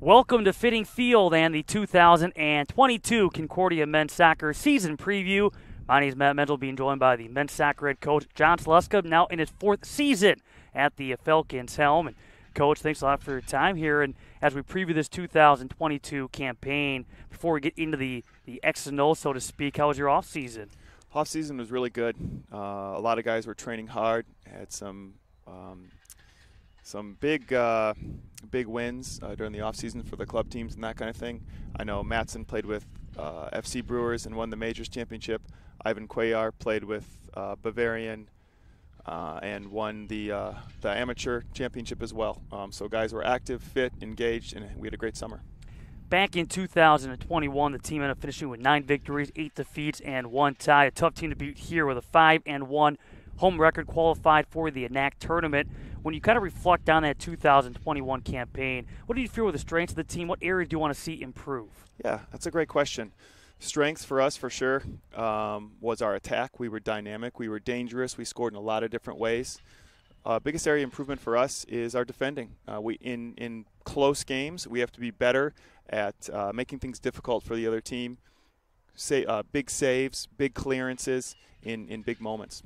Welcome to Fitting Field and the 2022 Concordia Men's Soccer Season Preview. My name is Matt Menzel, being joined by the men's soccer head coach, John Sluska, now in his fourth season at the Falcons helm. And Coach, thanks a lot for your time here. And as we preview this 2022 campaign, before we get into the X and O, so to speak, how was your off season? Off season was really good. A lot of guys were training hard. Had some big wins during the off season for the club teams and that kind of thing. I know Matson played with FC Brewers and won the Majors Championship. Ivan Cuellar played with Bavarian and won the Amateur Championship as well. So guys were active, fit, engaged, and we had a great summer. Back in 2021, the team ended up finishing with 9 victories, 8 defeats, and 1 tie. A tough team to beat here with a 5-1 home record, qualified for the ANAC tournament. When you kind of reflect on that 2021 campaign, what do you feel were the strengths of the team? What areas do you want to see improve? Yeah, that's a great question. Strengths for us, for sure, was our attack. We were dynamic. We were dangerous. We scored in a lot of different ways. Biggest area of improvement for us is our defending. In close games, we have to be better at making things difficult for the other team. Big saves, big clearances in big moments.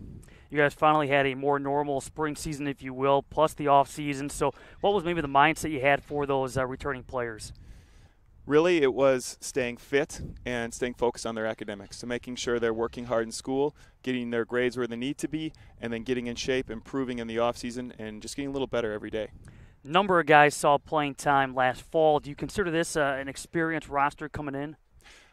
You guys finally had a more normal spring season, if you will, plus the off season. So what was maybe the mindset you had for those returning players? Really, it was staying fit and staying focused on their academics. So making sure they're working hard in school, getting their grades where they need to be, and then getting in shape, improving in the off season, and just getting a little better every day. Number of guys saw playing time last fall. Do you consider this an experienced roster coming in?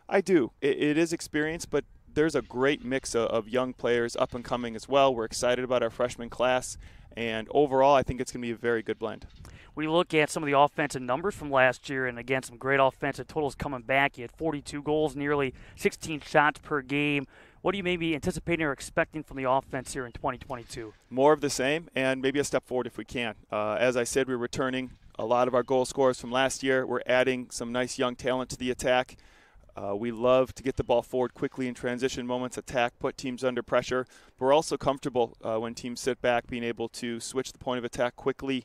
I do. It is experience, but there's a great mix of young players up and coming as well. We're excited about our freshman class, and overall I think it's going to be a very good blend. When you look at some of the offensive numbers from last year, and again, some great offensive totals coming back, you had 42 goals, nearly 16 shots per game. What are you maybe anticipating or expecting from the offense here in 2022? More of the same, and maybe a step forward if we can. As I said, we're returning a lot of our goal scorers from last year. We're adding some nice young talent to the attack. We love to get the ball forward quickly in transition moments, attack, put teams under pressure. But we're also comfortable when teams sit back, being able to switch the point of attack quickly,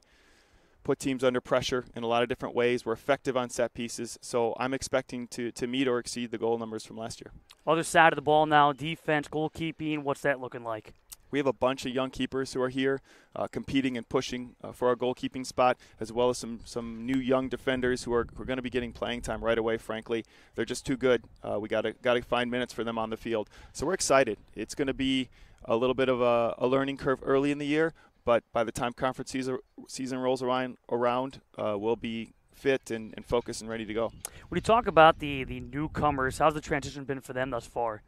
put teams under pressure in a lot of different ways. We're effective on set pieces, so I'm expecting to meet or exceed the goal numbers from last year. Other side of the ball now, defense, goalkeeping, what's that looking like? We have a bunch of young keepers who are here competing and pushing for our goalkeeping spot, as well as some new young defenders who are going to be getting playing time right away, frankly. They're just too good. We got to find minutes for them on the field. So we're excited. It's going to be a little bit of a learning curve early in the year, but by the time conference season rolls around, we'll be fit and focused and ready to go. When you talk about the newcomers, how's the transition been for them thus far?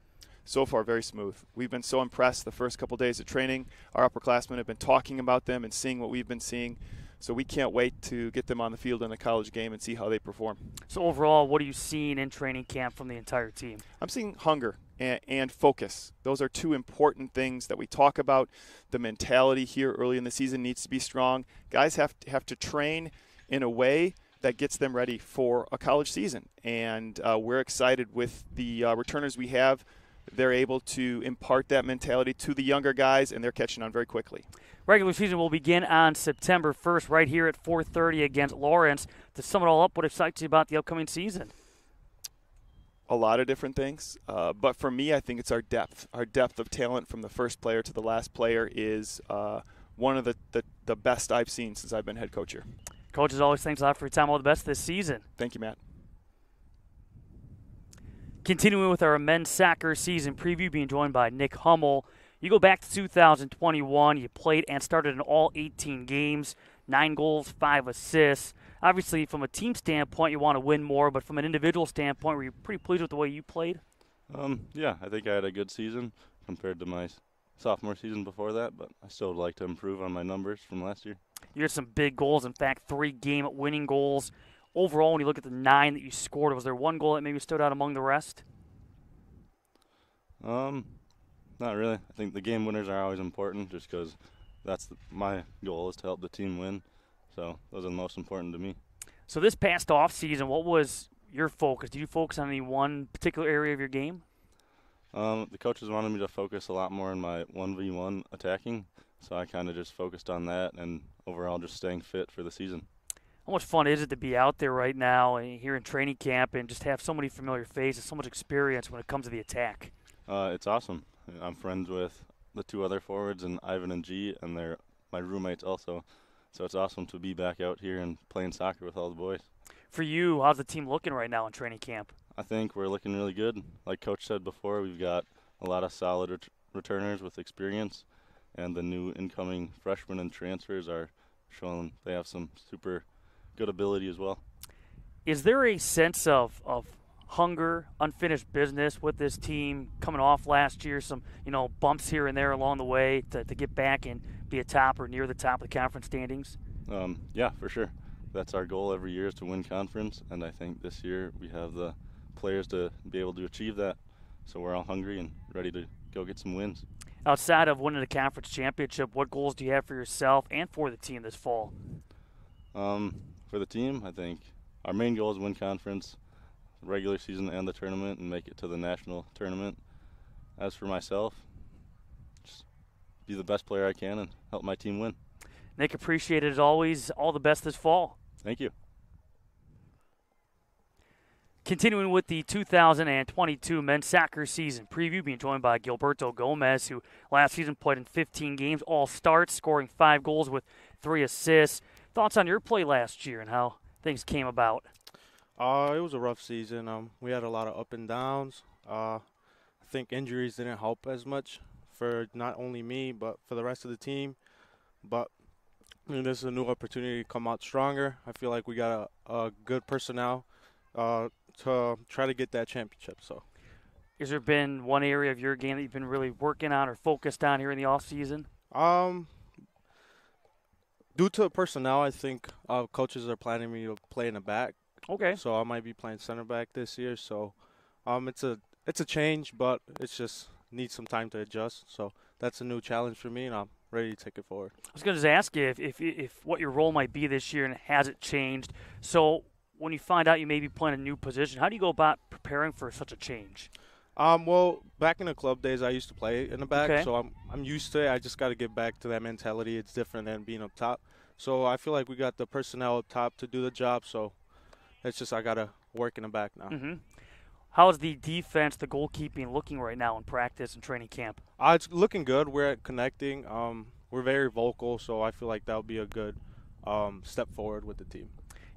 So far, very smooth. We've been so impressed the first couple days of training. Our upperclassmen have been talking about them and seeing what we've been seeing. So we can't wait to get them on the field in the college game and see how they perform. So overall, what are you seeing in training camp from the entire team? I'm seeing hunger and focus. Those are two important things that we talk about. The mentality here early in the season needs to be strong. Guys have to train in a way that gets them ready for a college season. And we're excited with the returners we have. They're able to impart that mentality to the younger guys, and they're catching on very quickly. Regular season will begin on September 1st right here at 4:30 against Lawrence. To sum it all up, what excites you about the upcoming season? A lot of different things, but for me, I think it's our depth. Our depth of talent from the first player to the last player is one of the best I've seen since I've been head coach here. Coach, as always, thanks a lot for your time. All the best this season. Thank you, Matt. Continuing with our men's soccer season preview, being joined by Nick Hummel. You go back to 2021. You played and started in all 18 games, 9 goals, 5 assists. Obviously, from a team standpoint, you want to win more, but from an individual standpoint, were you pretty pleased with the way you played? Yeah, I think I had a good season compared to my sophomore season before that, but I still would like to improve on my numbers from last year. You had some big goals, in fact, 3 game-winning goals. Overall, when you look at the 9 that you scored, was there one goal that maybe stood out among the rest? Not really. I think the game winners are always important just because my goal is to help the team win. So those are the most important to me. So this past off season, what was your focus? Did you focus on any one particular area of your game? The coaches wanted me to focus a lot more on my 1v1 attacking, so I kind of just focused on that and overall just staying fit for the season. How much fun is it to be out there right now and here in training camp and just have so many familiar faces, so much experience when it comes to the attack? It's awesome. I'm friends with the 2 other forwards, and Ivan and G, and they're my roommates also. So it's awesome to be back out here and playing soccer with all the boys. For you, how's the team looking right now in training camp? I think we're looking really good. Like Coach said before, we've got a lot of solid returners with experience, and the new incoming freshmen and transfers are showing they have some super good ability as well. Is there a sense of hunger, unfinished business with this team coming off last year, some bumps here and there along the way to get back and be a top or near the top of the conference standings? Yeah, for sure. That's our goal every year, is to win conference, and I think this year we have the players to be able to achieve that. So we're all hungry and ready to go get some wins. Outside of winning the conference championship, what goals do you have for yourself and for the team this fall? For the team, I think our main goal is win conference, regular season and the tournament, and make it to the national tournament. As for myself, just be the best player I can and help my team win. Nick, appreciate it as always. All the best this fall. Thank you. Continuing with the 2022 men's soccer season preview, being joined by Gilberto Gomez, who last season played in 15 games, all starts, scoring 5 goals with 3 assists. Thoughts on your play last year and how things came about? It was a rough season. We had a lot of up and downs. I think injuries didn't help as much for not only me, but for the rest of the team. But this is a new opportunity to come out stronger. I feel like we got a good personnel to try to get that championship. So, has there been one area of your game that you've been really working on or focused on here in the off season? Due to personnel, I think coaches are planning me to play in the back. Okay. So I might be playing center back this year. So, it's a change, but it's just needs some time to adjust. So that's a new challenge for me, and I'm ready to take it forward. I was going to ask you if what your role might be this year and has it changed. So when you find out you may be playing a new position, how do you go about preparing for such a change? Well, back in the club days, I used to play in the back, okay. So I'm used to it. I just got to get back to that mentality. It's different than being up top. So I feel like we got the personnel up top to do the job. So it's just I got to work in the back now. Mm-hmm. How is the defense, the goalkeeping looking right now in practice and training camp? It's looking good. We're connecting. We're very vocal, so I feel like that'll be a good step forward with the team.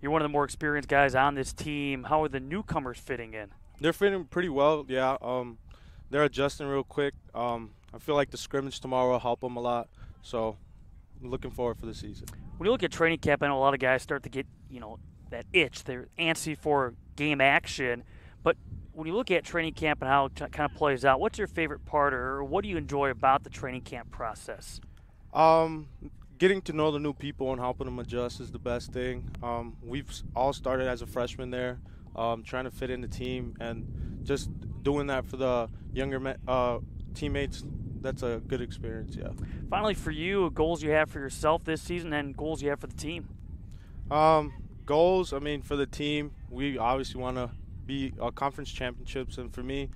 You're one of the more experienced guys on this team. How are the newcomers fitting in? They're fitting pretty well, yeah. They're adjusting real quick. I feel like the scrimmage tomorrow will help them a lot. So I'm looking forward for the season. When you look at training camp, I know a lot of guys start to get, that itch. They're antsy for game action. But when you look at training camp and how it kind of plays out, what's your favorite part or what do you enjoy about the training camp process? Getting to know the new people and helping them adjust is the best thing. We've all started as a freshman there, trying to fit in the team and just doing that for the younger teammates. That's a good experience, yeah. Finally, for you, goals you have for yourself this season and goals you have for the team? Goals, for the team, we obviously want to be conference championships, and for me,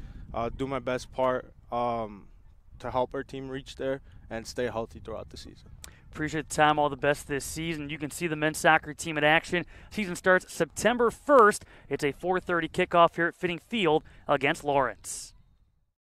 do my best part to help our team reach there and stay healthy throughout the season. Appreciate the time. All the best this season. You can see the men's soccer team in action. Season starts September 1st. It's a 4:30 kickoff here at Fitting Field against Lawrence.